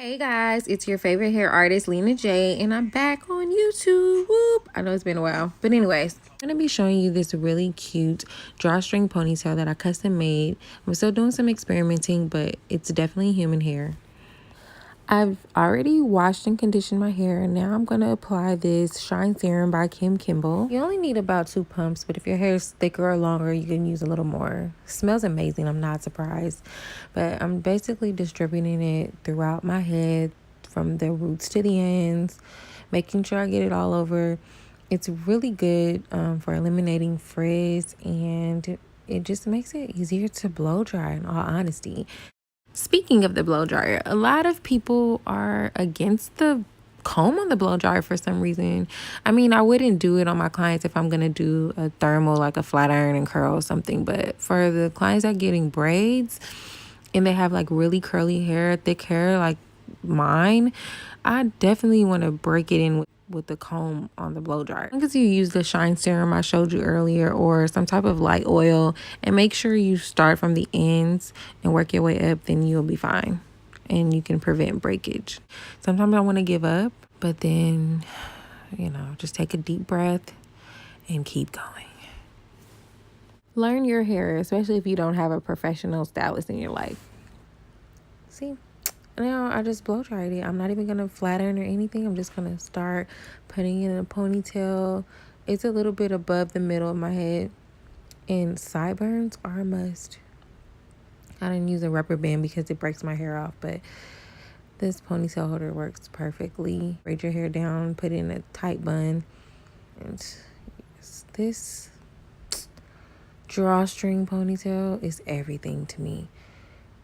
Hey guys, it's your favorite hair artist, Lena J, and I'm back on YouTube. Whoop! I know it's been a while, but anyways, I'm gonna be showing you this really cute drawstring ponytail that I custom made. I'm still doing some experimenting, but it's definitely human hair. I've already washed and conditioned my hair, and now I'm going to apply this Shine Serum by Kim Kimball. You only need about 2 pumps, but if your hair is thicker or longer, you can use a little more. It smells amazing, I'm not surprised. But I'm basically distributing it throughout my head from the roots to the ends, making sure I get it all over. It's really good for eliminating frizz, and it just makes it easier to blow dry, in all honesty. Speaking of the blow dryer, a lot of people are against the comb on the blow dryer for some reason. I mean, I wouldn't do it on my clients if I'm going to do a thermal, like a flat iron and curl or something. But for the clients that are getting braids and they have like really curly hair, thick hair like mine, I definitely want to break it in with the comb on the blow dryer. As long as you use the Shine Serum I showed you earlier or some type of light oil, and make sure you start from the ends and work your way up, then you'll be fine and you can prevent breakage. Sometimes I want to give up, but then, just take a deep breath and keep going. Learn your hair, especially if you don't have a professional stylist in your life. See? Now I just blow dried it. I'm not even gonna flat iron or anything. I'm just gonna start putting it in a ponytail. It's a little bit above the middle of my head, and sideburns are a must. I didn't use a rubber band because it breaks my hair off, but this ponytail holder works perfectly. Braid your hair down, put it in a tight bun, and this drawstring ponytail is everything to me.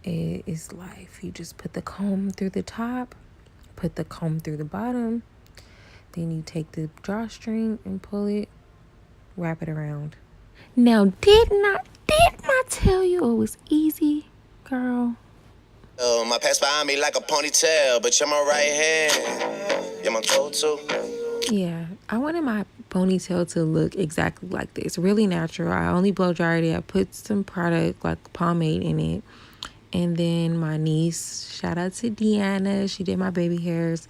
It is life. You just put the comb through the top, put the comb through the bottom, then you take the drawstring and pull it, wrap it around. Now, didn't I tell you it was easy, girl? My past behind me like a ponytail, but you're my right hand. You're my go-to. Yeah, I wanted my ponytail to look exactly like this, really natural. I only blow dried it. I put some product like pomade in it. And then my niece, shout out to Deanna, she did my baby hairs.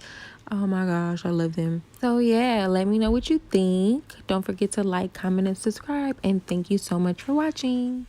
Oh my gosh, I love them. So yeah, let me know what you think. Don't forget to like, comment, and subscribe. And thank you so much for watching.